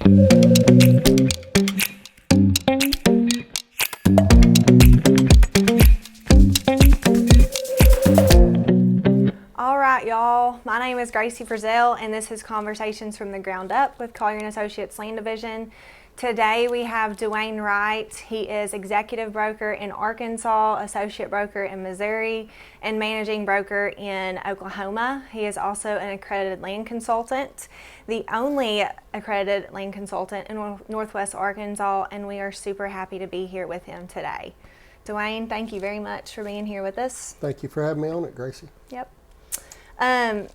All right, y'all. My name is Gracie Frizzell, and this is Conversations from the Ground Up with Collier & Associates Land Division. Today we have Duane Wright. He is executive broker in Arkansas, associate broker in Missouri, and managing broker in Oklahoma. He is also an accredited land consultant, the only accredited land consultant in Northwest Arkansas, and we are super happy to be here with him today. Duane, thank you very much for being here with us. Thank you for having me on it, Gracie. Yep.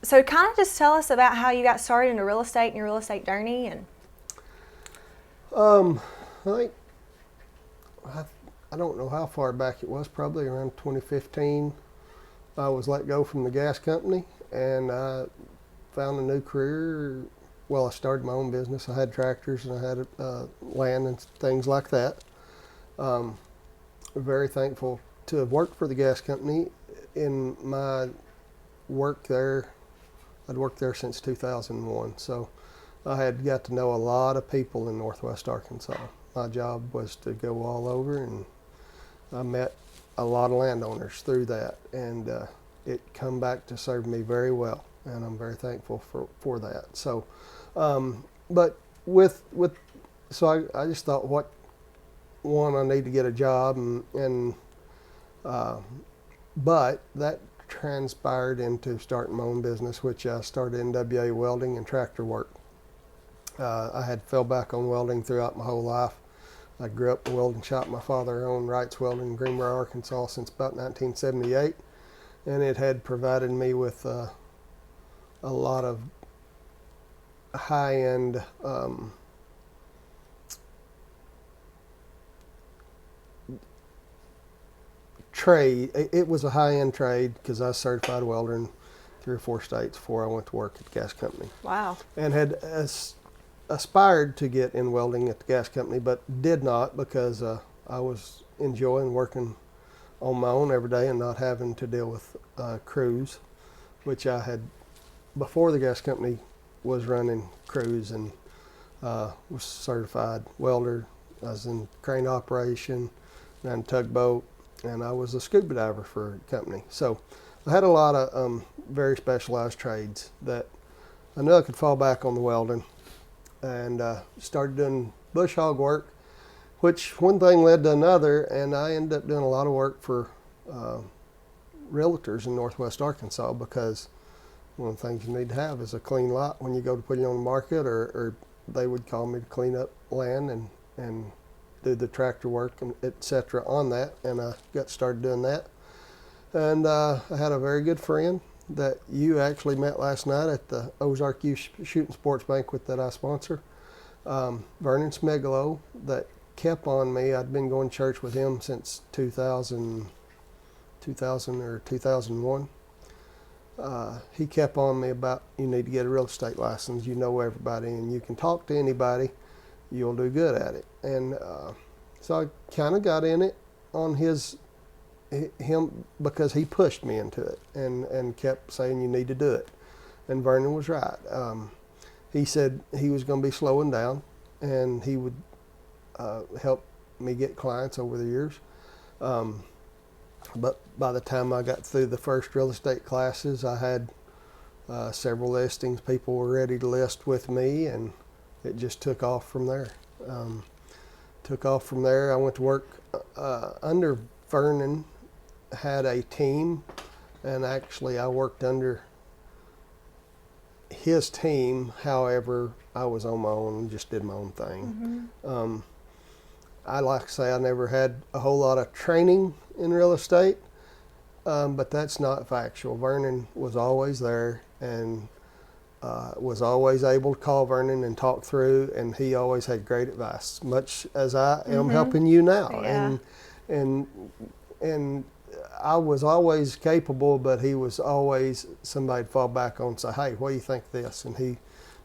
So kind of just tell us about how you got started into real estate and your real estate journey. And I think, I don't know how far back it was, probably around 2015. I was let go from the gas company and I found a new career. Well, I started my own business. I had tractors and I had land and things like that. Very thankful to have worked for the gas company. In my work there, I'd worked there since 2001, so I had got to know a lot of people in Northwest Arkansas. My job was to go all over, and I met a lot of landowners through that, and it come back to serve me very well, and I'm very thankful for that. So, but so I just thought, I need to get a job, but that transpired into starting my own business, which I started NWA welding and tractor work. I had fell back on welding throughout my whole life. I grew up in a welding shop. My father owned Wright's Welding in Greenbrier, Arkansas since about 1978, and it had provided me with a lot of high-end trade. It was a high-end trade because I was a certified welder in 3 or 4 states before I went to work at the gas company. wow. And had aspired to get in welding at the gas company, but did not because I was enjoying working on my own every day and not having to deal with crews, which I had before the gas company was running crews, and was certified welder. I was in crane operation, ran tugboat, and I was a scuba diver for a company. So I had a lot of very specialized trades that I knew I could fall back on the welding, and started doing bush hog work, which one thing led to another, and I ended up doing a lot of work for realtors in Northwest Arkansas, because one of the things you need to have is a clean lot when you go to put it on the market, or they would call me to clean up land and do the tractor work and etc. on that, and I got started doing that. And I had a very good friend that you actually met last night at the Ozark Youth Shooting Sports Banquet that I sponsor, Vernon Smigolo, that kept on me. I'd been going to church with him since 2000 or 2001. He kept on me about, you need to get a real estate license. You know everybody and you can talk to anybody. You'll do good at it. And so I kind of got in it on him because he pushed me into it and kept saying you need to do it. And Vernon was right. He said he was going to be slowing down and he would help me get clients over the years. But by the time I got through the first real estate classes, I had several listings. People were ready to list with me, and it just took off from there. I went to work under Vernon, had a team, and actually I worked under his team. However, I was on my own and just did my own thing. Mm-hmm. I like to say I never had a whole lot of training in real estate, but that's not factual. Vernon was always there and was always able to call Vernon and talk through, and he always had great advice, much as I am helping you now. Yeah. And I was always capable, but he was always somebody to fall back on and say, hey, what do you think of this? And he,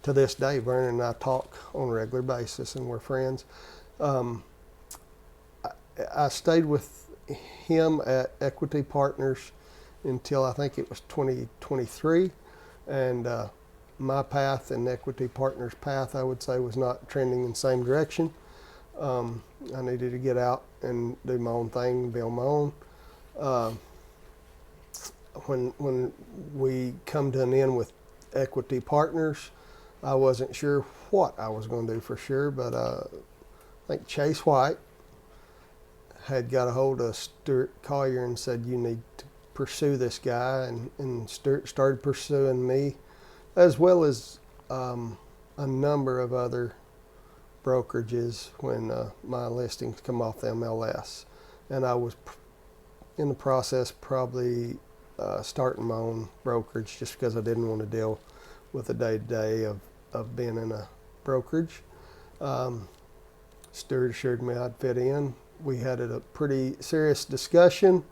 to this day, Vernon and I talk on a regular basis, and we're friends. I stayed with him at Equity Partners until I think it was 2023, and my path and Equity Partners' path, I would say, was not trending in the same direction. I needed to get out and do my own thing, build my own. When we come to an end with Equity Partners, I wasn't sure what I was going to do for sure, but I think Chase White had got a hold of Stuart Collier and said, you need to pursue this guy, and Stuart started pursuing me, as well as a number of other brokerages when my listings come off the MLS. And I was in the process probably starting my own brokerage just because I didn't want to deal with the day-to-day of being in a brokerage. Stuart assured me I'd fit in. We had a pretty serious discussion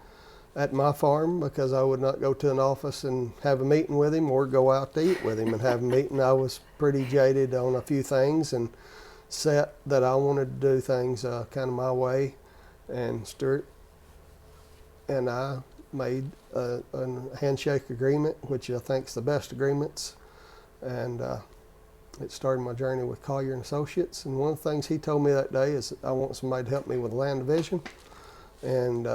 at my farm because I would not go to an office and have a meeting with him or go out to eat with him and have a meeting. I was pretty jaded on a few things and set that I wanted to do things kind of my way. And Stuart and I made a handshake agreement, which I think is the best agreements. And it started my journey with Collier and Associates. And one of the things he told me that day is I want somebody to help me with the land division. And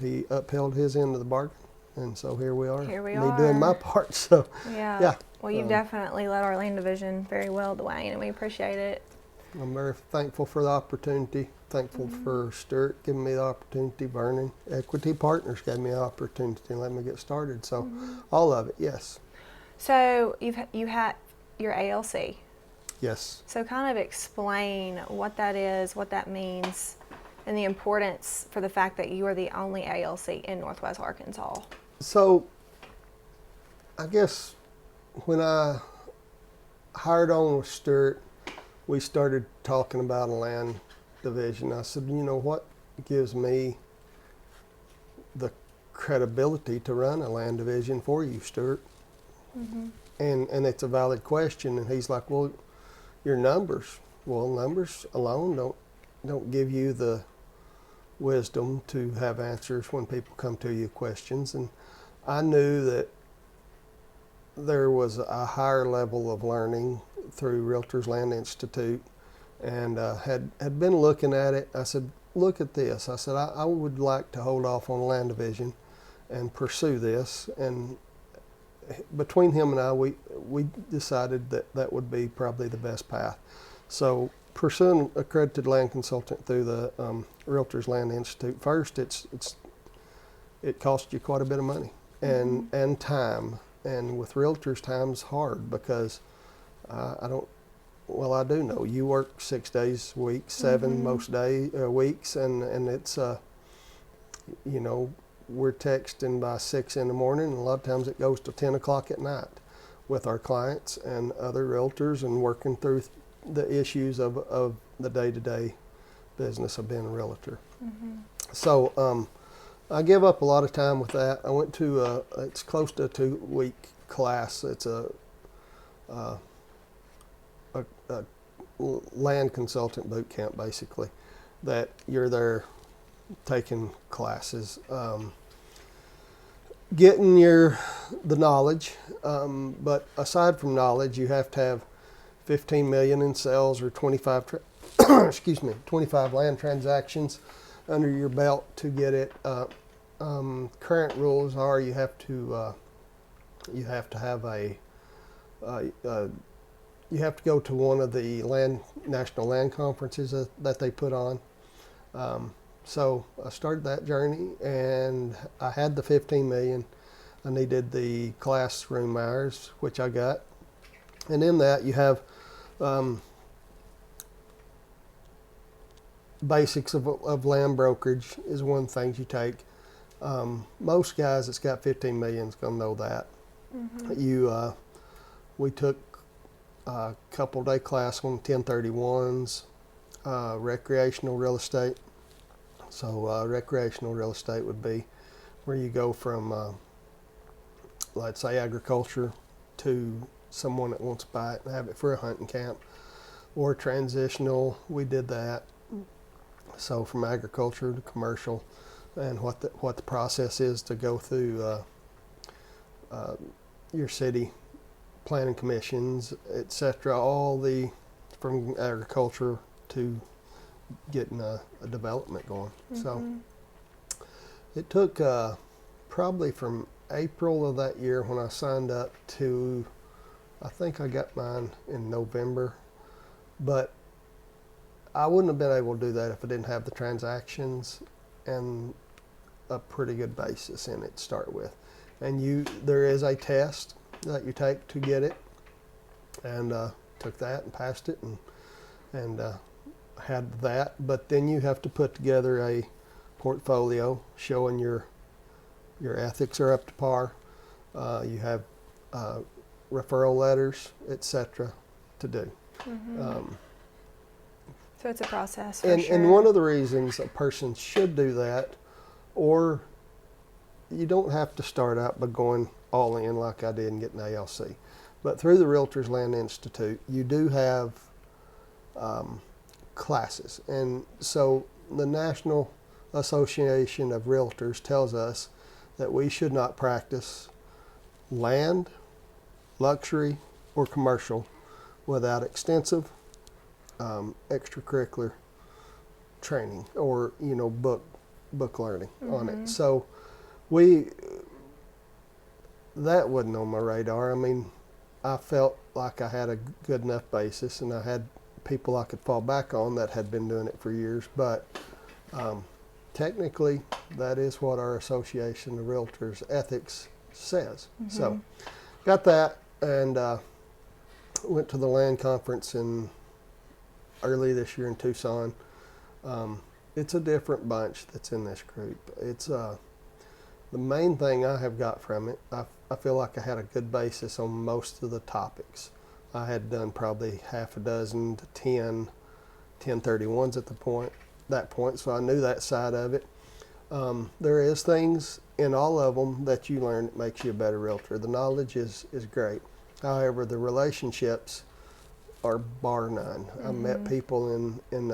he upheld his end of the bargain. And so here we are. Here we me are. doing my part. So yeah. Well, you've definitely led our land division very well, Duane, and we appreciate it. I'm very thankful for the opportunity. Thankful for Stuart giving me the opportunity. Vernon, Equity Partners gave me the opportunity and let me get started. So all of it, yes. So you had your ALC. Yes. So kind of explain what that is, what that means, and the importance for the fact that you are the only ALC in Northwest Arkansas. So I guess when I hired on with Stuart, we started talking about a land division. I said, you know, what gives me the credibility to run a land division for you, Stuart? And it's a valid question. And he's like, well, your numbers. Well, numbers alone don't give you the wisdom to have answers when people come to you with questions. And I knew that there was a higher level of learning through Realtors Land Institute, and had been looking at it. I said, look at this. I said, I would like to hold off on land division and pursue this. And between him and I, we decided that that would be probably the best path. So pursuing accredited land consultant through the Realtors Land Institute, first it costs you quite a bit of money and time. And with realtors, time's hard because I do know you work 6 days a week, 7 most weeks, and it's you know, we're texting by 6 in the morning, and a lot of times it goes to 10 o'clock at night with our clients and other realtors and working through the issues of the day-to-day business of being a realtor. So I give up a lot of time with that. I went to it's close to a 2-week class. It's a land consultant boot camp, basically, that you're there taking classes, getting the knowledge. But aside from knowledge, you have to have 15 million in sales or 25 25 land transactions under your belt to get it. Current rules are you have to have you have to go to one of the national land conferences that they put on. So I started that journey, and I had the 15 million. I needed the classroom hours, which I got. And in that you have basics of land brokerage is one thing you take. Most guys that's got 15 million is going to know that. We took a couple day class on 1031s, recreational real estate. So recreational real estate would be where you go from, let's say, agriculture to someone that wants to buy it and have it for a hunting camp, or transitional. We did that. So from agriculture to commercial, and what the process is to go through your city planning commissions, etc. All the from agriculture to getting a development going. So it took probably from April of that year when I signed up to, I think I got mine in November, but I wouldn't have been able to do that if I didn't have the transactions and a pretty good basis in it to start with. And there is a test that you take to get it, and took that and passed it, and had that. But then you have to put together a portfolio showing your ethics are up to par. You have referral letters, etc. to do. So it's a process. And one of the reasons a person should do that, or you don't have to start out by going all in like I did and getting ALC. But through the Realtors Land Institute, you do have classes. And so the National Association of Realtors tells us that we should not practice land, luxury, or commercial without extensive extracurricular training or book learning on it. So that wasn't on my radar. I mean, I felt like I had a good enough basis and I had people I could fall back on that had been doing it for years, but technically that is what our Association of Realtors ethics says. So got that, and went to the land conference early this year in Tucson. It's a different bunch that's in this group. It's the main thing I have got from it, I feel like I had a good basis on most of the topics. I had done probably half a dozen to 10 1031s at that point, so I knew that side of it. There is things in all of them that you learn that makes you a better realtor. The knowledge is great. However, the relationships are bar none. I met people in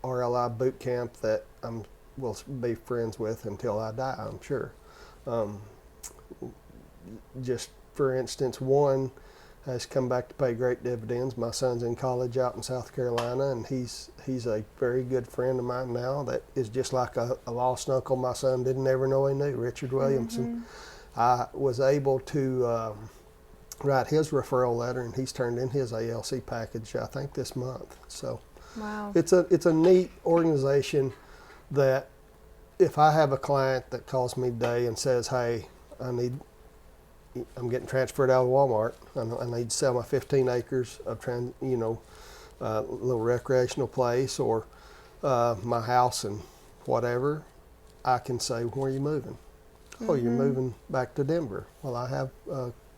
RLI boot camp that I will be friends with until I die, I'm sure. Just for instance, one has come back to pay great dividends. My son's in college out in South Carolina, and he's a very good friend of mine now that is just like a lost uncle my son didn't ever know he knew, Richard Williamson. I was able to write his referral letter, and he's turned in his ALC package, I think, this month. So wow. It's a neat organization that if I have a client that calls me today and says, hey, I'm getting transferred out of Walmart, I need to sell my 15 acres of little recreational place, or my house and whatever, I can say, where are you moving? Oh, you're moving back to Denver. Well, I have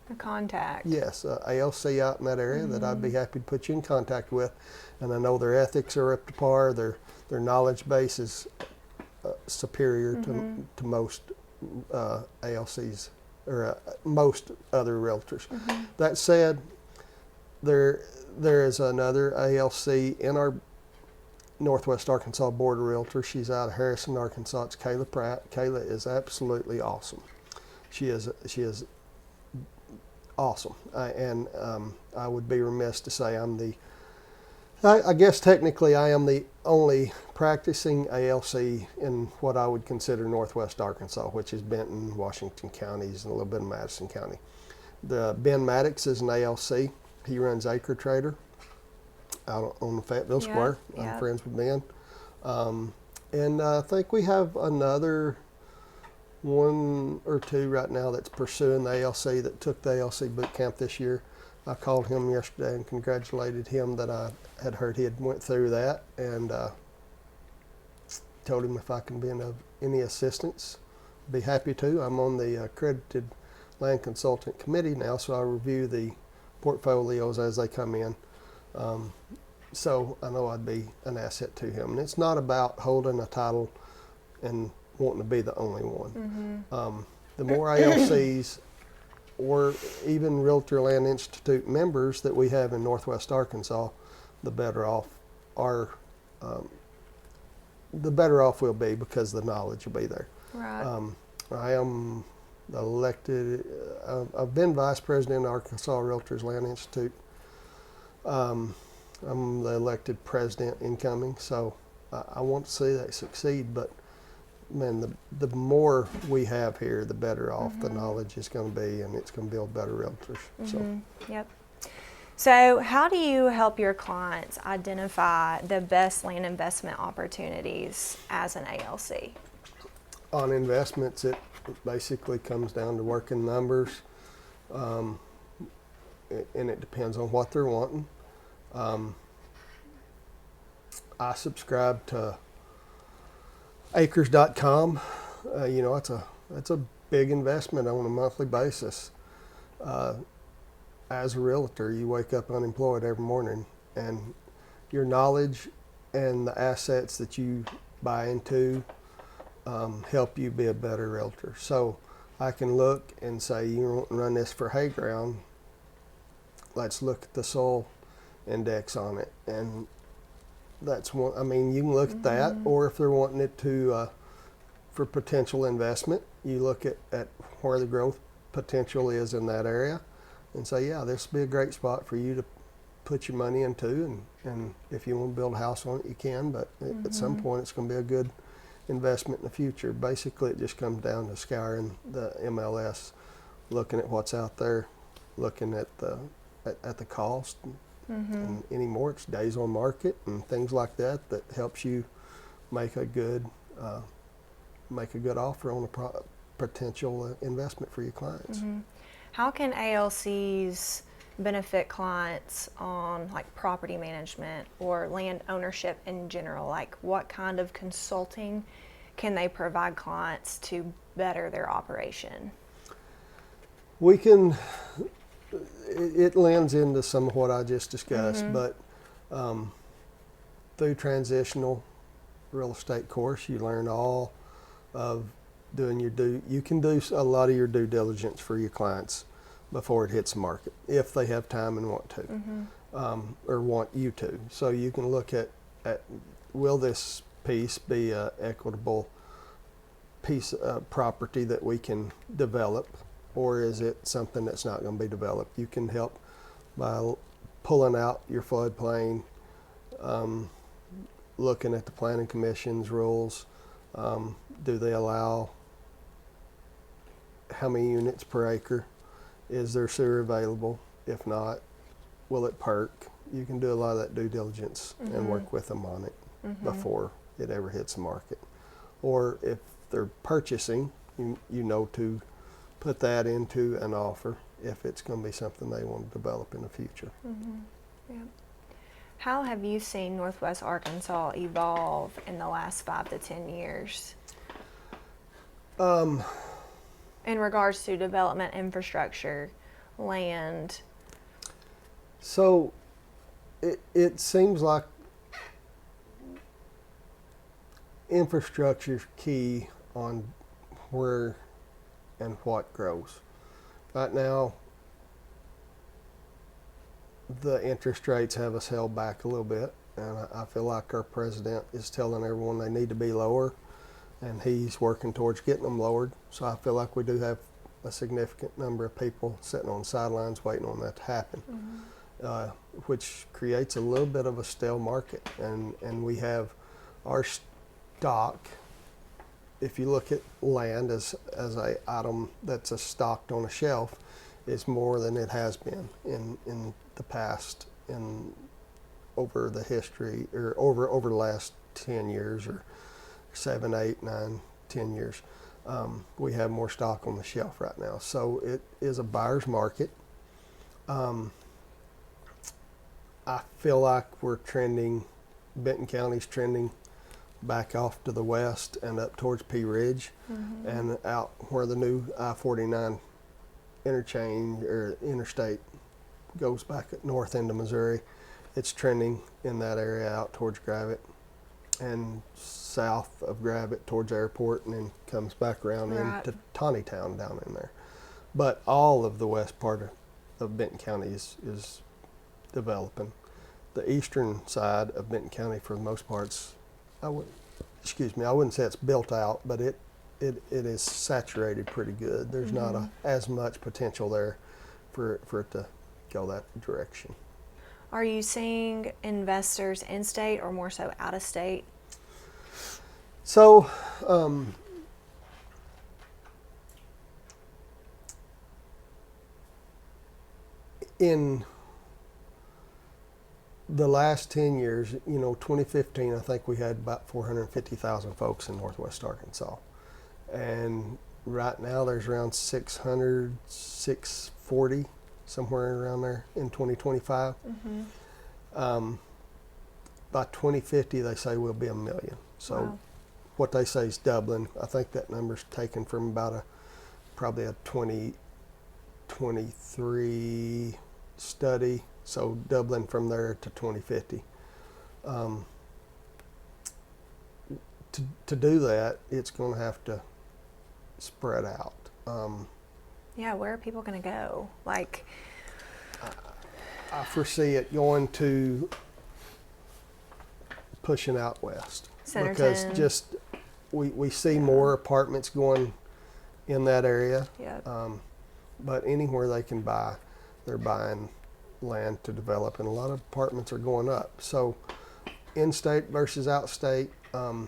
A contact. yes, ALC out in that area that I'd be happy to put you in contact with, and I know their ethics are up to par. Their knowledge base is superior to most ALCs or most other realtors. That said, there is another ALC in our Northwest Arkansas Board of Realtors. She's out of Harrison, Arkansas. It's Kayla Pratt. Kayla is absolutely awesome. She is awesome. I would be remiss to say I guess technically I am the only practicing ALC in what I would consider Northwest Arkansas, which is Benton, Washington counties, and a little bit of Madison County. Ben Maddox is an ALC. He runs Acre Trader out on the Fayetteville Square. I'm friends with Ben. And I think we have another one or two right now that's pursuing the ALC that took the ALC boot camp this year. I called him yesterday and congratulated him that I had heard he had went through that, and told him if I can be of any assistance, be happy to. I'm on the accredited land consultant committee now, so I review the portfolios as they come in. So I know I'd be an asset to him. And it's not about holding a title and wanting to be the only one. The more ALCs or even Realtor Land Institute members that we have in Northwest Arkansas, the better off we'll be, because the knowledge will be there. Right. I am elected. I've been vice president of Arkansas Realtors Land Institute. I'm the elected president incoming, so I want to see that succeed. But man, the more we have here, the better off the knowledge is going to be, and it's going to build better realtors. So. Yep. So how do you help your clients identify the best land investment opportunities as an ALC? On investments, it basically comes down to working numbers, and it depends on what they're wanting. I subscribe to acres.com. It's a big investment on a monthly basis. As a realtor, you wake up unemployed every morning, and your knowledge and the assets that you buy into help you be a better realtor. So I can look and say, you want to run this for hay ground, let's look at the soil index on it. And that's one, I mean, you can look at that, or if they're wanting it to, for potential investment, you look at where the growth potential is in that area and say, yeah, this would be a great spot for you to put your money into. And if you want to build a house on it, you can, but at some point it's going to be a good investment in the future. Basically, it just comes down to scouring the MLS, looking at what's out there, looking at the cost, and anymore it's days on market and things like that helps you make a good offer on a potential investment for your clients. How can ALCs benefit clients on like property management or land ownership in general? Like what kind of consulting can they provide clients to better their operation? We can, it lends into some of what I just discussed, but through transitional real estate course, you learn all of doing you can do a lot of your due diligence for your clients before it hits the market, if they have time and want to, or want you to. So you can look at will this piece be an equitable piece of property that we can develop, or is it something that's not going to be developed? You can help by pulling out your floodplain, looking at the planning commission's rules. Do they allow how many units per acre? Is there sewer available? If not, will it perk? You can do a lot of that due diligence and work with them on it before it ever hits the market. Or if they're purchasing, you know to put that into an offer if it's going to be something they want to develop in the future. Yeah. How have you seen Northwest Arkansas evolve in the last 5 to 10 years? In regards to development, infrastructure, land. So it seems like infrastructure is key on where and what grows. Right now, the interest rates have us held back a little bit, and I feel like our president is telling everyone they need to be lower, and he's working towards getting them lowered. So I feel like we do have a significant number of people sitting on the sidelines waiting on that to happen, which creates a little bit of a stale market. And we have our stock. If you look at land as a item that's stocked on a shelf, is more than it has been in the past, over the history, or over the last 10 years, or 7, 8, 9, 10 years. We have more stock on the shelf right now. So it is a buyer's market. I feel like we're trending, Benton County's trending back off to the west and up towards Pea Ridge, and out where the new I-49 interchange or interstate goes back north into Missouri. It's trending in that area out towards Gravette and south of Gravette towards airport, and then comes back around into Tawnytown down in there. But all of the west part of Benton County is developing. The eastern side of Benton County, for the most part, I wouldn't say it's built out, but it is saturated pretty good. There's not as much potential there for it to go that direction. Are you seeing investors in state or more so out of state? So in the last 10 years, 2015, I think we had about 450,000 folks in Northwest Arkansas. And right now there's around 600, 640, somewhere around there in 2025. By 2050, they say we'll be 1 million. So wow. What they say is doubling. I think that number's taken from probably a 2023 study. So doubling from there to 2050. To do that, it's going to have to spread out. Yeah, where are people going to go? Like, I foresee it going to pushing out west. Centerton. Because just we see more apartments going in that area. Yep. But anywhere they can buy, they're buying land to develop, and a lot of apartments are going up. So in-state versus out-state, I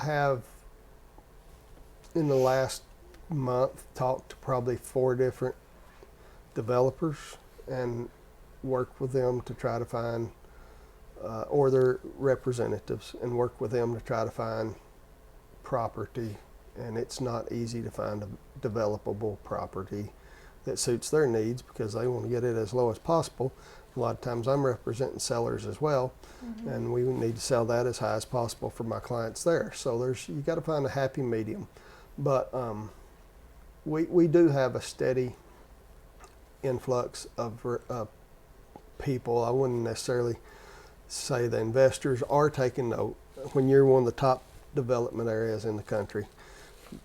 have in the last month talked to probably 4 different developers and worked with them to try to find or their representatives and work with them to try to find property. And it's not easy to find a developable property that suits their needs because they want to get it as low as possible. A lot of times I'm representing sellers as well, and we need to sell that as high as possible for my clients there. So you got to find a happy medium. But we do have a steady influx of people. I wouldn't necessarily say the investors are taking note. When you're one of the top development areas in the country,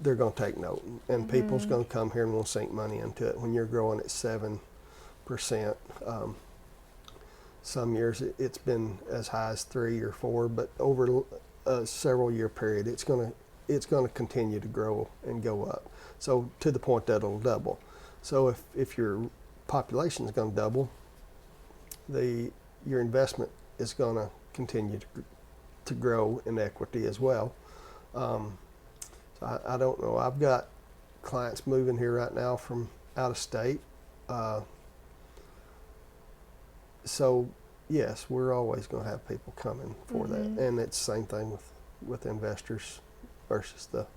they're going to take note, and people's going to come here and will sink money into it. When you're growing at 7%, some years it's been as high as 3 or 4, but over a several year period, it's going to continue to grow and go up. So to the point that it'll double. So if your population is going to double, your investment is going to continue to grow in equity as well. So I don't know. I've got clients moving here right now from out of state. So yes, we're always going to have people coming for that, and it's the same thing with investors versus the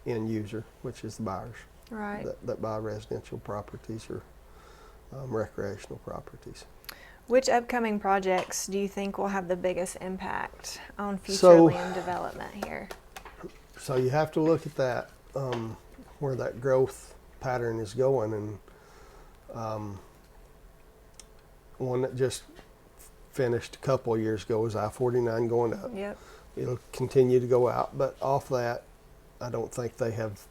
end user, which is the buyers, right. that buy residential properties or recreational properties. Which upcoming projects do you think will have the biggest impact on future land development here? So you have to look at that, where that growth pattern is going, and one that just finished a couple of years ago is I-49 going up. Yep. It'll continue to go out, but off that, I don't think I have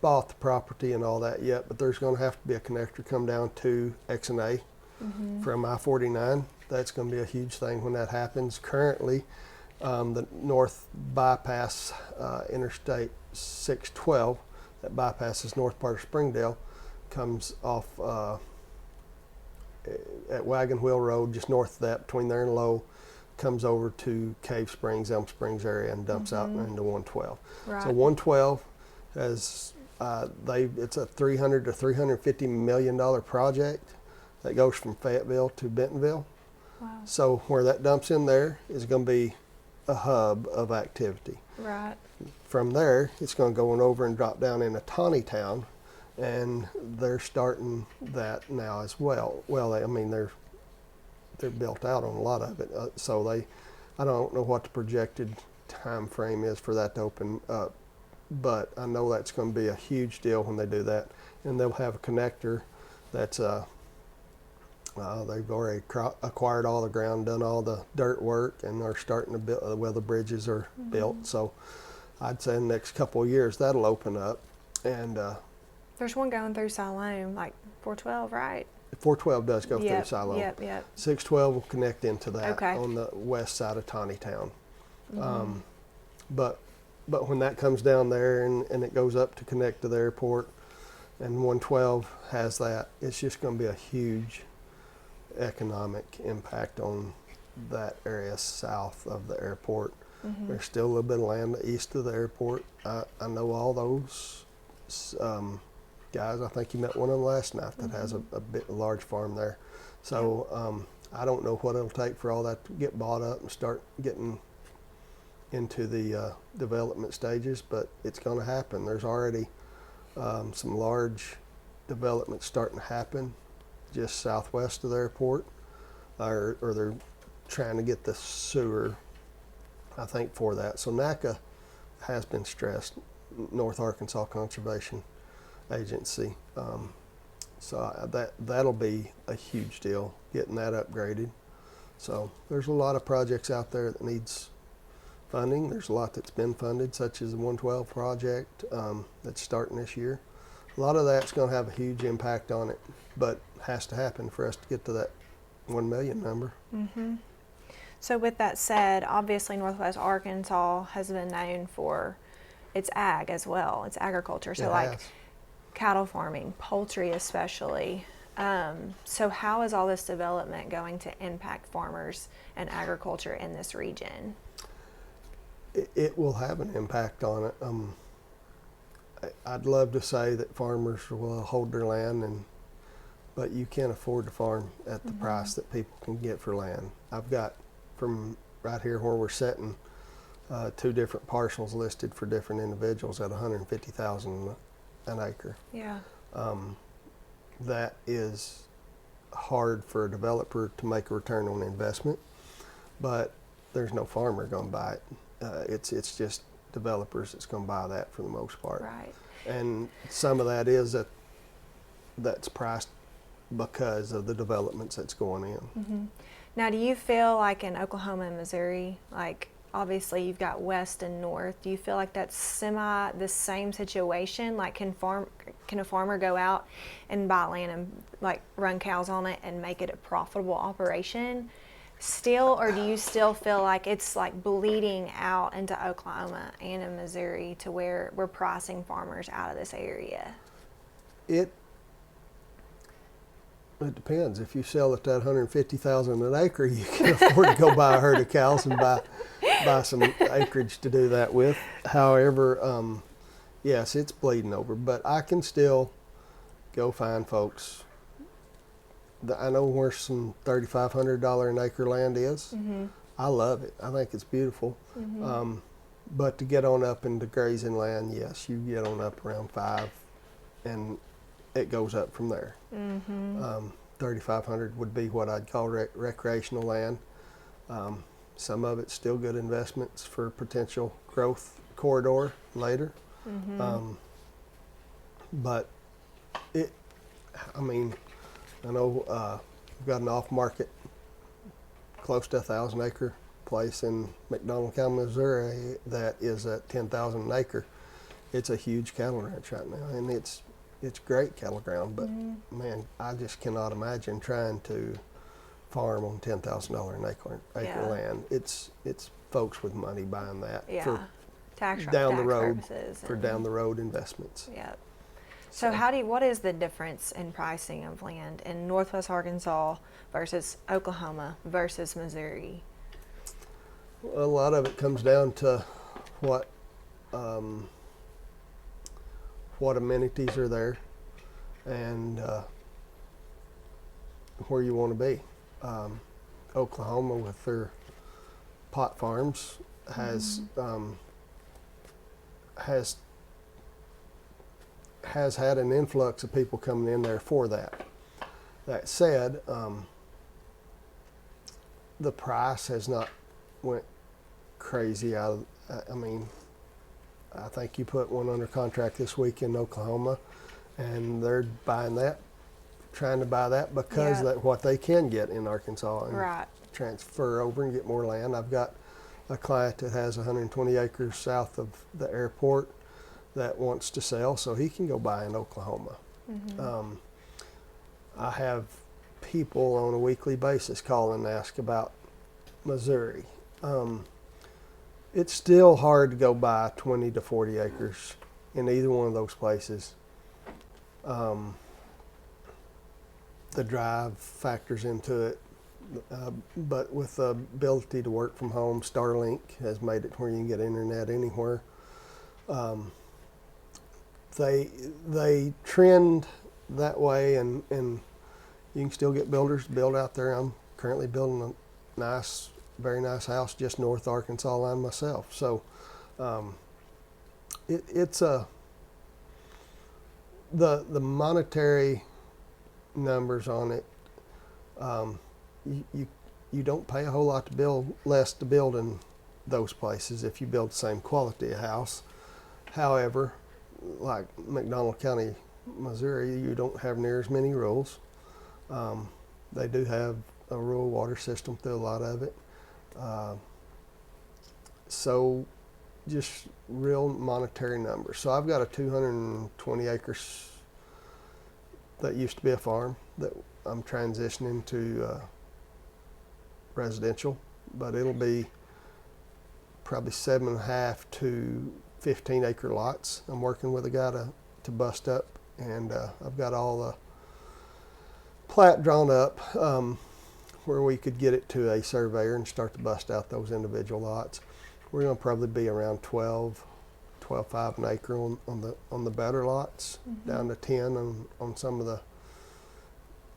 bought the property and all that yet, but there's going to have to be a connector come down to X&A from I-49. That's going to be a huge thing when that happens. Currently, the north bypass, Interstate 612, that bypasses north part of Springdale, comes off at Wagon Wheel Road, just north of that, between there and Low, comes over to Cave Springs, Elm Springs area, and dumps out into 112. Right. So 112 has it's a $300 to $350 million project that goes from Fayetteville to Bentonville. Wow. So where that dumps in there is going to be a hub of activity. Right. From there, it's going to go on over and drop down into Taneytown, and they're starting that now as well. Well, they're built out on a lot of it. So I don't know what the projected time frame is for that to open up, but I know that's going to be a huge deal when they do that. And they'll have a connector that's they've already acquired all the ground, done all the dirt work, and are starting to build. Well, the bridges are built. So I'd say in the next couple of years that'll open up, and There's one going through Siloam, like 412, right? 412 does go through Yep, Siloam. yep. 612 will connect into that Okay. on the west side of Tawny Town. Mm-hmm. But when that comes down there and it goes up to connect to the airport, and 112 has that, it's just going to be a huge economic impact on that area south of the airport. Mm-hmm. There's still a little bit of land east of the airport. I know all those guys. I think you met one of them last night that has a large farm there. So I don't know what it'll take for all that to get bought up and start getting into the development stages, but it's going to happen. There's already some large development starting to happen just southwest of the airport, or they're trying to get the sewer, I think, for that. So NACA has been stressed, North Arkansas Conservation Agency. So that'll be a huge deal, getting that upgraded. So there's a lot of projects out there that needs funding. There's a lot that's been funded, such as the 112 project that's starting this year. A lot of that's going to have a huge impact on it, but has to happen for us to get to that 1 million number. Mm-hmm. So with that said, obviously Northwest Arkansas has been known for its ag as well, its agriculture. So like cattle farming, poultry especially. So how is all this development going to impact farmers and agriculture in this region? It will have an impact on it. I'd love to say that farmers will hold their land, but you can't afford to farm at the price that people can get for land. I've got from right here where we're sitting, 2 different parcels listed for different individuals at $150,000 an acre. Yeah. That is hard for a developer to make a return on investment, but there's no farmer going to buy it. It's just developers that's going to buy that for the most part. Right. And some of that that's priced because of the developments that's going in. Mm-hmm. Now, do you feel like in Oklahoma and Missouri, like obviously you've got west and north, do you feel like that's the same situation? Like can a farmer go out and buy land and like run cows on it and make it a profitable operation still, or do you still feel like it's like bleeding out into Oklahoma and in Missouri to where we're pricing farmers out of this area? It depends. If you sell it at $150,000 an acre, you can afford to go buy a herd of cows and buy some acreage to do that with. However, yes, it's bleeding over, but I can still go find folks. I know where some $3,500 an acre land is. Mm-hmm. I love it. I think it's beautiful. Mm-hmm. But to get on up into grazing land, yes, you get on up around 5, and it goes up from there. Mm-hmm. 3,500 would be what I'd call recreational land. Some of it's still good investments for potential growth corridor later. Mm-hmm. But I know we've got an off-market, close to 1,000 acre place in McDonald County, Missouri that is at 10,000 an acre. It's a huge cattle ranch right now, and it's great cattle ground, but man, I just cannot imagine trying to farm on $10,000 an acre land. It's folks with money buying that for down the road for down the road investments. Yep. So what is the difference in pricing of land in Northwest Arkansas versus Oklahoma versus Missouri? A lot of it comes down to what amenities are there and where you want to be. Oklahoma with their pot farms has had an influx of people coming in there for that. That said, the price has not went crazy out of, I think you put one under contract this week in Oklahoma, and they're trying to buy that because that's what they can get in Arkansas and transfer over and get more land. I've got a client that has 120 acres south of the airport that wants to sell, so he can go buy in Oklahoma. I have people on a weekly basis call and ask about Missouri. It's still hard to go buy 20 to 40 acres in either one of those places. The drive factors into it, but with the ability to work from home, Starlink has made it where you can get internet anywhere. They trend that way, and you can still get builders to build out there. I'm currently building a very nice house just north of Arkansas line myself. So it's the monetary numbers on it. You don't pay a whole lot to build, less to build in those places if you build the same quality of house. However, like McDonald County, Missouri, you don't have near as many rules. They do have a rural water system through a lot of it. So just real monetary numbers. So I've got a 220 acres that used to be a farm that I'm transitioning to residential, but it'll be probably 7.5 to 15 acre lots. I'm working with a guy to bust up, and I've got all the plat drawn up where we could get it to a surveyor and start to bust out those individual lots. We're going to probably be around 12.5 an acre on the better lots, down to 10 on some of the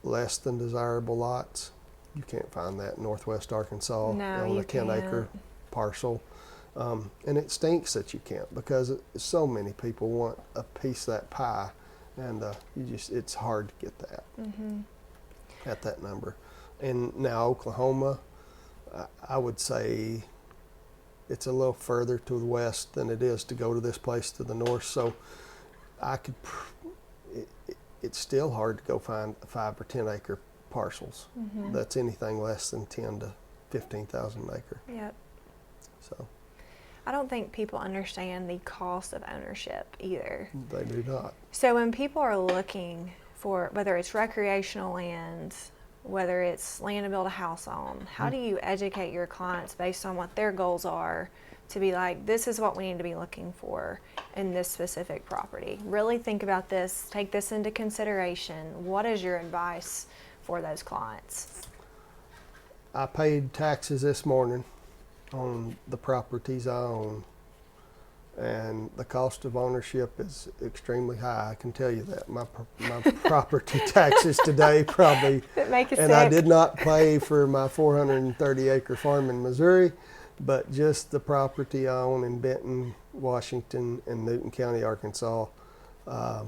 less than desirable lots. You can't find that in northwest Arkansas on a 10 acre parcel. And it stinks that you can't, because so many people want a piece of that pie, and it's hard to get that at that number. And now Oklahoma, I would say it's a little further to the west than it is to go to this place to the north. So it's still hard to go find 5 or 10 acre parcels. That's anything less than 10 to 15,000 an acre. Yep. So I don't think people understand the cost of ownership either. they do not. So when people are looking for, whether it's recreational land, whether it's land to build a house on, how do you educate your clients based on what their goals are to be like, this is what we need to be looking for in this specific property? Really think about this, take this into consideration. What is your advice for those clients? I paid taxes this morning on the properties I own, and the cost of ownership is extremely high. I can tell you that. My property taxes today probably, and I did not pay for my 430 acre farm in Missouri, but just the property I own in Benton, Washington, and Newton County, Arkansas, I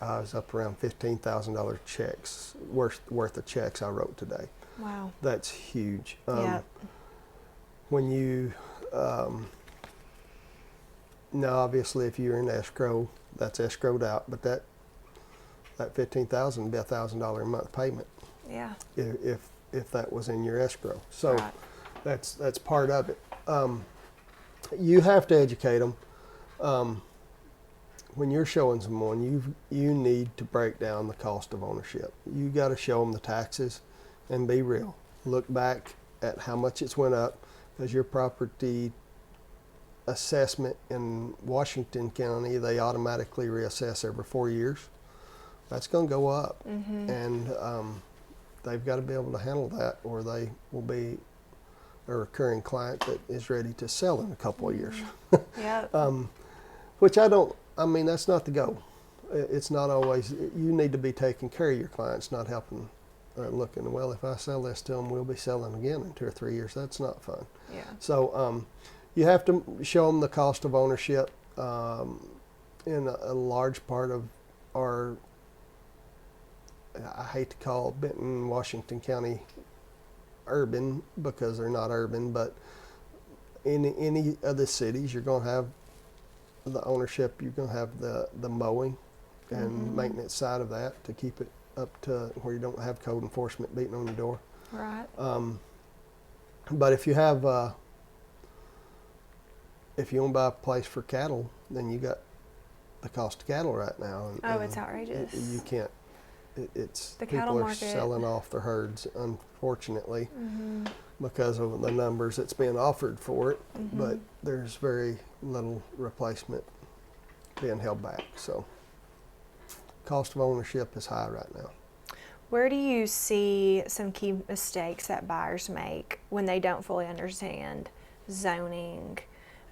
was up around $15,000 checks, worth of checks I wrote today. Wow. That's huge. Yep. When you, now obviously if you're in escrow, that's escrowed out, but that $15,000 would be $1,000 a month payment. Yeah. If that was in your escrow. So right. that's part of it. You have to educate them. When you're showing someone, you need to break down the cost of ownership. You got to show them the taxes and be real. Look back at how much it's went up, because your property assessment in Washington County, they automatically reassess every 4 years. That's going to go up, and they've got to be able to handle that, or they will be a recurring client that is ready to sell in a couple of years. Yeah. Which that's not the goal. It's not always, you need to be taking care of your clients, not helping looking, well, if I sell this to them, we'll be selling again in 2 or 3 years. That's not fun. Yeah. So you have to show them the cost of ownership. In a large part of our, I hate to call Benton, Washington County urban, because they're not urban, but in any of the cities, you're going to have the ownership, you're going to have the mowing and maintenance side of that to keep it up to where you don't have code enforcement beating on your door. Right. But if you have if you want to buy a place for cattle, then you got the cost of cattle right now. Oh, it's outrageous. You can't. It's The cattle people are market. selling off their herds, unfortunately, because of the numbers that's being offered for it. But there's very little replacement being held back. So cost of ownership is high right now. Where do you see some key mistakes that buyers make when they don't fully understand zoning,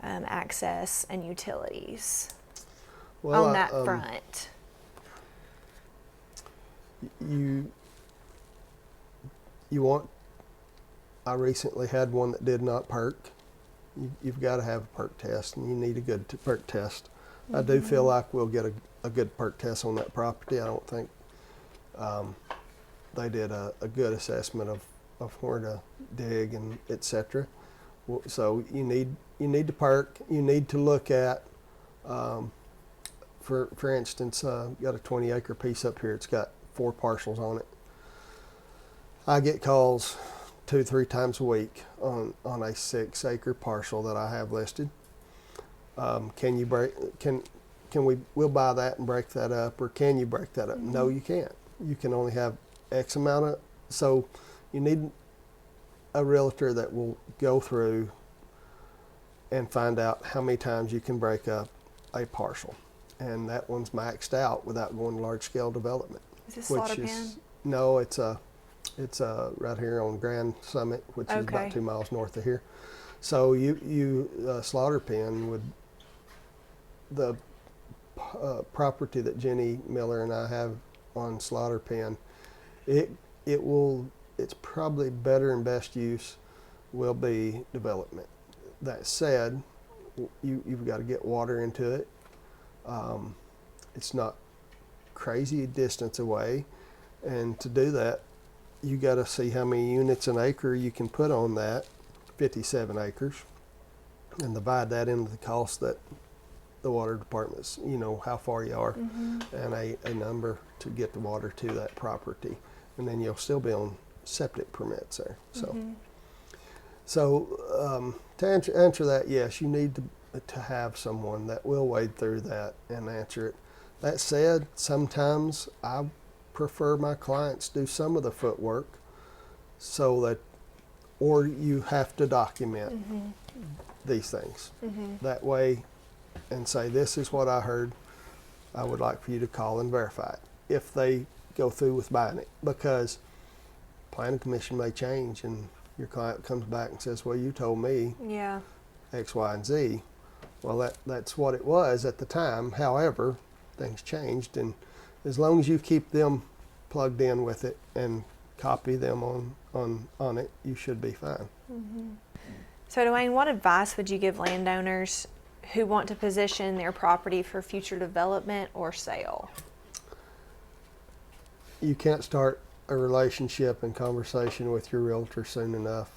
access, and utilities on that front? You want. I recently had one that did not perk. You've got to have a perk test, and you need a good perk test. I do feel like we'll get a good perk test on that property. I don't think they did a good assessment of where to dig and etc. So you need to perk. You need to look at, for instance, got a 20-acre piece up here. It's got 4 parcels on it. I get calls 2-3 times a week on a 6-acre parcel that I have listed. Can you we'll buy that and break that up, or can you break that up? No, you can't. You can only have X amount of, so you need a realtor that will go through and find out how many times you can break up a parcel. And that one's maxed out without going large scale development. Is this Slaughter Pen? No, it's right here on Grand Summit, which is about 2 miles north of here. So Slaughter Pen would, the property that Jenny Miller and I have on Slaughter Pen, it's probably better and best use will be development. That said, you've got to get water into it. It's not crazy distance away, and to do that, you got to see how many units an acre you can put on that, 57 acres, and divide that into the cost that the water department's, how far you are, and a number to get the water to that property, and then you'll still be on septic permits there. So to answer that, yes, you need to have someone that will wade through that and answer it. That said, sometimes I prefer my clients do some of the footwork, so that, or you have to document these things. That way, and say, this is what I heard. I would like for you to call and verify it if they go through with buying it, because planning commission may change and your client comes back and says, well, you told me X, Y, and Z. Well, that's what it was at the time. However, things changed, and as long as you keep them plugged in with it and copy them on it, you should be fine. So Duane, what advice would you give landowners who want to position their property for future development or sale? You can't start a relationship and conversation with your realtor soon enough,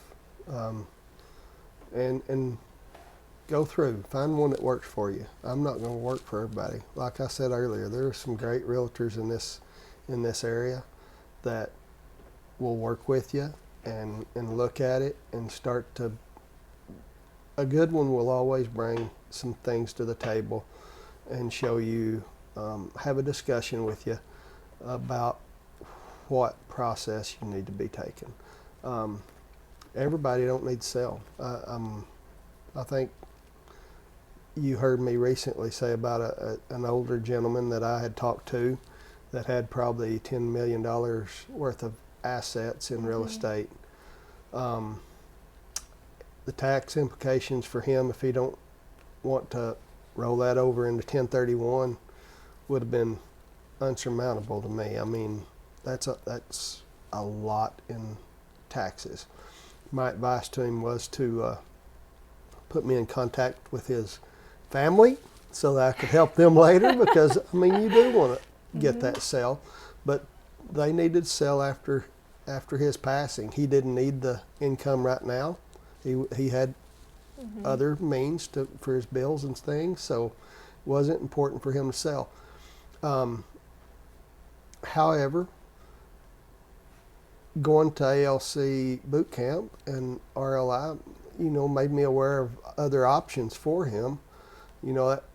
and go through, find one that works for you. I'm not going to work for everybody. Like I said earlier, there are some great realtors in this area that will work with you and look at it and start to. A good one will always bring some things to the table and show you, have a discussion with you about what process you need to be taking. Everybody don't need to sell. I think you heard me recently say about an older gentleman that I had talked to that had probably $10 million worth of assets in real estate. The tax implications for him, if he don't want to roll that over into 1031, would have been unsurmountable to me. I mean, that's a lot in taxes. My advice to him was to put me in contact with his family so that I could help them later, because I mean, you do want to get that sale, but they needed to sell after his passing. He didn't need the income right now. He had other means for his bills and things, so it wasn't important for him to sell. However, going to ALC boot camp and RLI, made me aware of other options for him.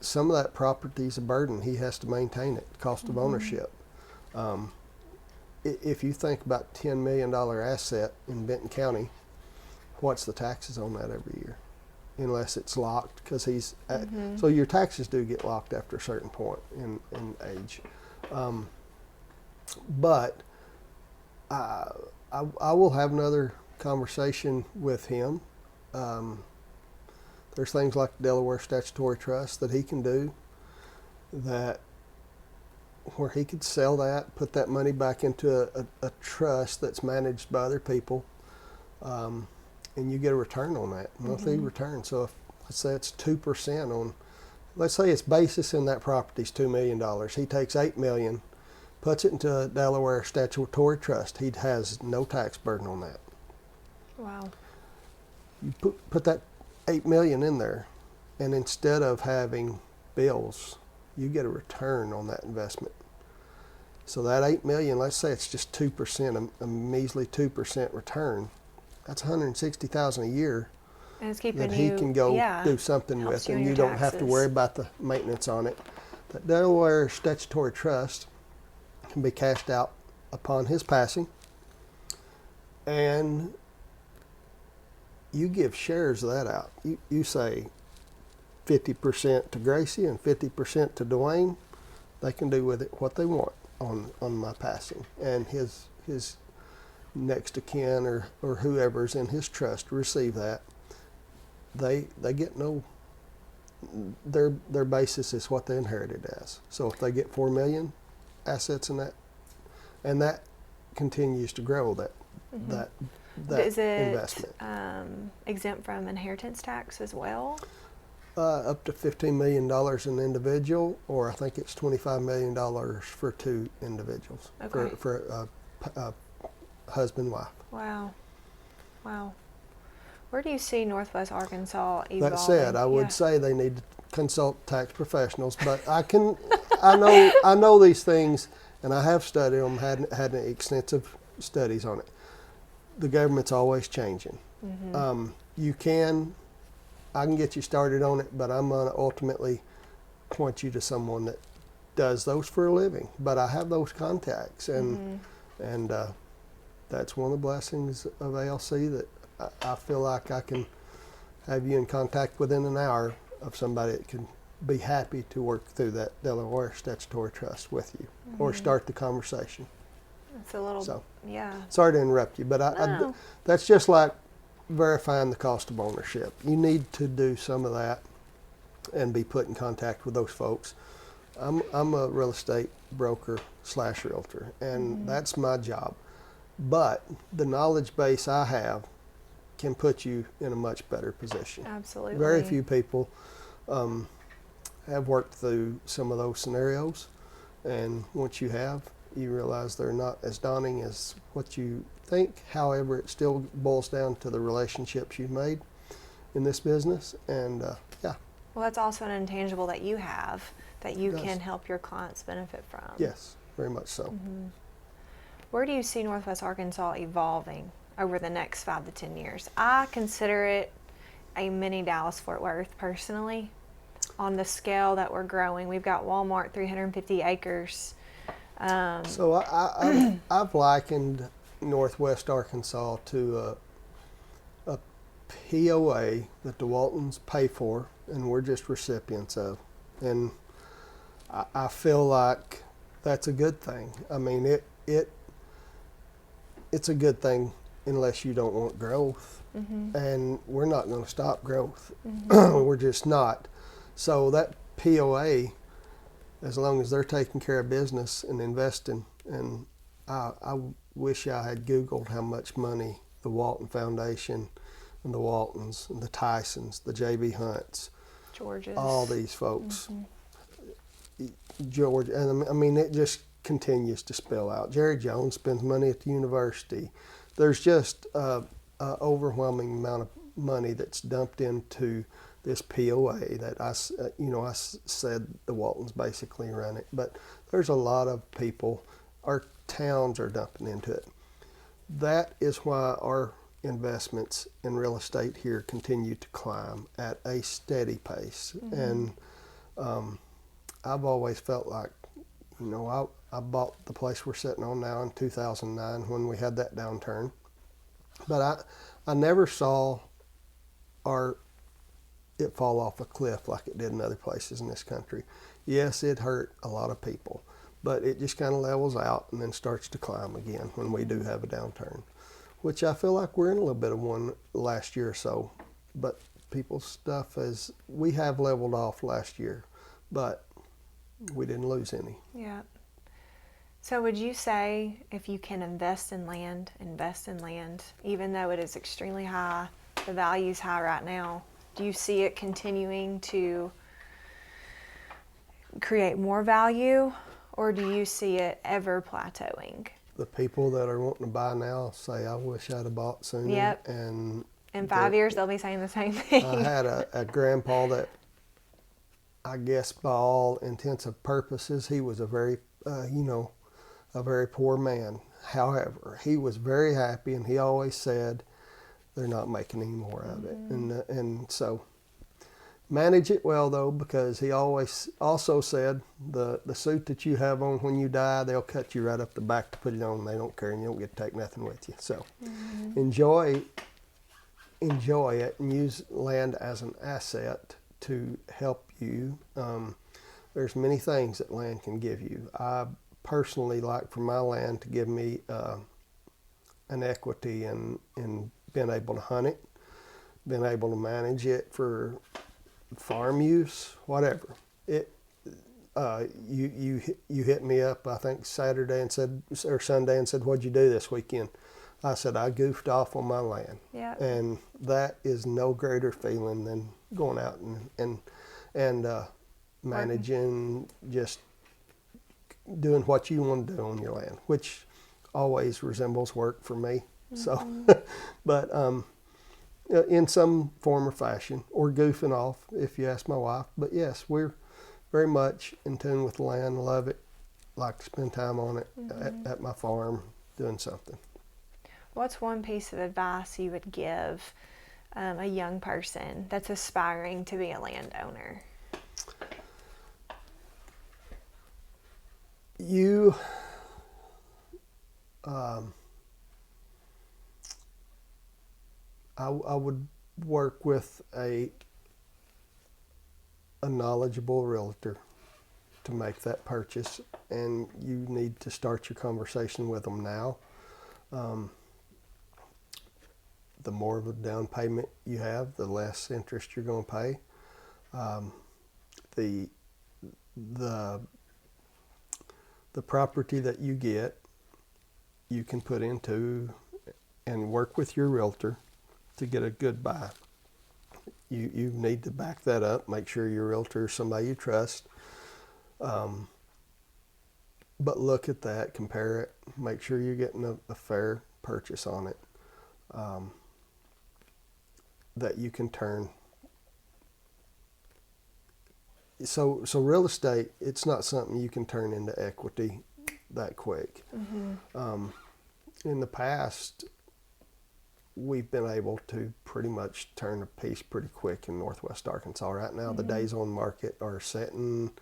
Some of that property is a burden. He has to maintain it, cost of ownership. If you think about $10 million asset in Benton County, what's the taxes on that every year? Unless it's locked, because so your taxes do get locked after a certain point in age. But I will have another conversation with him. There's things like the Delaware Statutory Trust that he can do where he could sell that, put that money back into a trust that's managed by other people, and you get a return on that, monthly return. So if, let's say it's 2% on, let's say its basis in that property is $2 million. He takes $8 million, puts it into a Delaware Statutory Trust. He has no tax burden on that. Wow. You put that $8 million in there, and instead of having bills, you get a return on that investment. So that $8 million, let's say it's just 2%, a measly 2% return. That's $160,000 a year And it's keeping that he can go do something with, and you don't have to worry about the maintenance on it. The Delaware Statutory Trust can be cashed out upon his passing, and you give shares of that out. You say 50% to Gracie and 50% to Duane. They can do with it what they want on my passing, and his next of kin or whoever's in his trust receive that. They get no. Their basis is what they inherited as. So if they get $4 million assets in that, and that continues to grow, that Is it investment. Exempt from inheritance tax as well? Up to $15 million an individual, or I think it's $25 million for two individuals, Okay. for husband and wife. Wow. Where do you see Northwest Arkansas evolving? That said, I would say they need to consult tax professionals, but I know these things, and I have studied them, had extensive studies on it. The government's always changing. I can get you started on it, but I'm going to ultimately point you to someone that does those for a living. But I have those contacts, and that's one of the blessings of ALC, that I feel like I can have you in contact within an hour of somebody that can be happy to work through that Delaware Statutory Trust with you, or start the conversation. It's a little, Sorry to interrupt you, but I that's just like verifying the cost of ownership. You need to do some of that and be put in contact with those folks. I'm a real estate broker / realtor, and that's my job. But the knowledge base I have can put you in a much better position. Absolutely. Very few people have worked through some of those scenarios, and once you have, you realize they're not as daunting as what you think. However, it still boils down to the relationships you've made in this business, and Well, that's also an intangible that you have that you can help your clients benefit from. Yes, very much so. Where do you see Northwest Arkansas evolving over the next 5 to 10 years? I consider it a mini Dallas-Fort Worth personally, on the scale that we're growing. We've got Walmart, 350 acres. So I've likened Northwest Arkansas to a POA that the Waltons pay for, and we're just recipients of. And I feel like that's a good thing. I mean, it's a good thing unless you don't want growth. And we're not going to stop growth. We're just not. So that POA, as long as they're taking care of business and investing, and I wish I had Googled how much money the Walton Foundation and the Waltons and the Tysons, the J.B. Hunts, Georges, all these folks, George, and I mean, it just continues to spill out. Jerry Jones spends money at the university. There's just an overwhelming amount of money that's dumped into this POA that I said the Waltons basically run it, but there's a lot of people, our towns are dumping into it. That is why our investments in real estate here continue to climb at a steady pace. Mm-hmm. And I've always felt like, you know, I bought the place we're sitting on now in 2009 when we had that downturn. But I never saw it fall off a cliff like it did in other places in this country. Yes, it hurt a lot of people, but it just kind of levels out and then starts to climb again when we do have a downturn, which I feel like we're in a little bit of one last year or so. But people's stuff we have leveled off last year, but we didn't lose any. Yeah. So would you say if you can invest in land, even though it is extremely high, the value's high right now, do you see it continuing to create more value, or do you see it ever plateauing? The people that are wanting to buy now say, I wish I'd have bought sooner. Yep. And in 5 years, they'll be saying the same thing. I had a grandpa that, I guess by all intents and purposes, he was a very, a very poor man. However, he was very happy, and he always said, they're not making any more of it. And so manage it well, though, because he always also said the suit that you have on when you die, they'll cut you right up the back to put it on. They don't care, and you don't get to take nothing with you. So enjoy it and use land as an asset to help you. There's many things that land can give you. I personally like for my land to give me an equity in being able to hunt it, being able to manage it for farm use, whatever. You hit me up, I think Saturday or Sunday, and said, "What'd you do this weekend?" I said, "I goofed off on my land." Yeah. And that is no greater feeling than going out and managing, just doing what you want to do on your land, which always resembles work for me. So, but in some form or fashion, or goofing off, if you ask my wife. But yes, we're very much in tune with the land, love it, like to spend time on it at my farm doing something. What's one piece of advice you would give a young person that's aspiring to be a landowner? I would work with a knowledgeable realtor to make that purchase, and you need to start your conversation with them now. The more of a down payment you have, the less interest you're going to pay. The property that you get, you can put into and work with your realtor to get a good buy. You need to back that up, make sure your realtor is somebody you trust. But look at that, compare it, make sure you're getting a fair purchase on it that you can turn. So real estate, it's not something you can turn into equity that quick. In the past, we've been able to pretty much turn a piece pretty quick in Northwest Arkansas. Right now, the days on market are setting.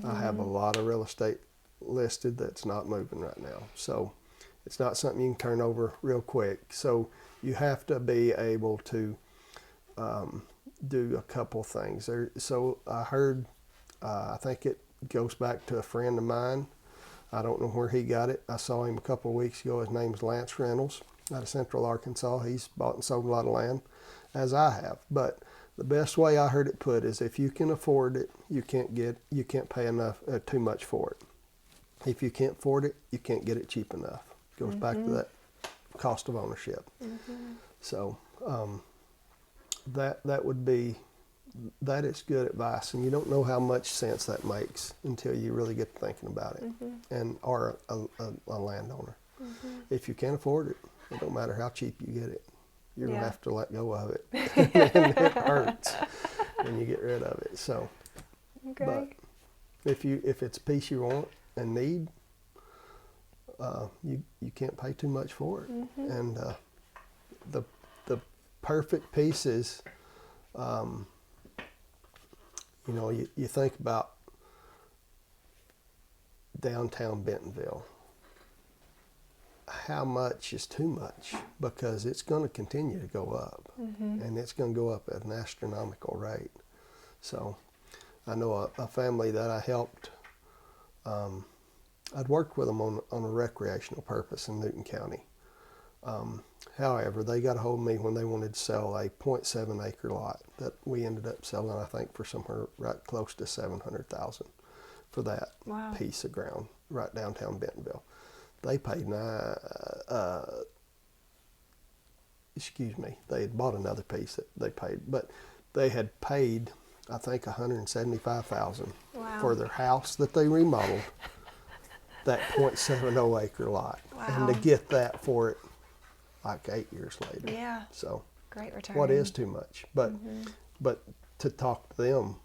I have a lot of real estate listed that's not moving right now. So it's not something you can turn over real quick. So you have to be able to do a couple things. So I heard, I think it goes back to a friend of mine. I don't know where he got it. I saw him a couple of weeks ago. His name's Lance Reynolds out of Central Arkansas. He's bought and sold a lot of land, as I have. But the best way I heard it put is, if you can afford it, you can't pay enough, too much for it. If you can't afford it, you can't get it cheap enough. Goes back to that cost of ownership. So that is good advice, and you don't know how much sense that makes until you really get to thinking about it and are a landowner. If you can't afford it, it don't matter how cheap you get it. You're gonna have to let go of it, and it hurts when you get rid of it. So, but if it's a piece you want and need, you can't pay too much for it, and the perfect pieces. You know, you think about downtown Bentonville. How much is too much? Because it's going to continue to go up, and it's going to go up at an astronomical rate. So I know a family that I helped. I'd worked with them on a recreational purpose in Newton County. However, they got a hold of me when they wanted to sell a 0.7 acre lot that we ended up selling, I think, for somewhere right close to $700,000 for that piece of ground right downtown Bentonville. They paid they had bought another piece that they paid, but they had paid, I think, $175,000 for their house that they remodeled, that 0.70 acre lot, and to get that for it like 8 years later. Yeah. So great return. what is too much? But to talk to them,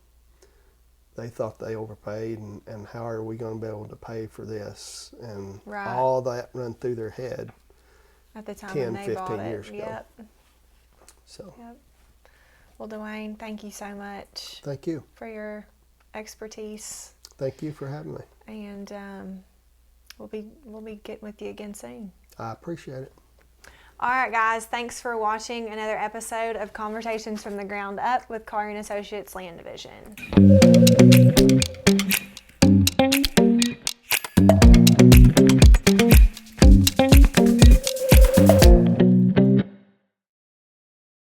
they thought they overpaid, and how are we going to be able to pay for this? And all that run through their head at the time 10, when they 15 bought it. years ago. Yep. So. Yep. Well, Duane, thank you so much. Thank you for your expertise. Thank you for having me. And we'll be getting with you again soon. I appreciate it. All right, guys. Thanks for watching another episode of Conversations from the Ground Up with Collier & Associates Land Division.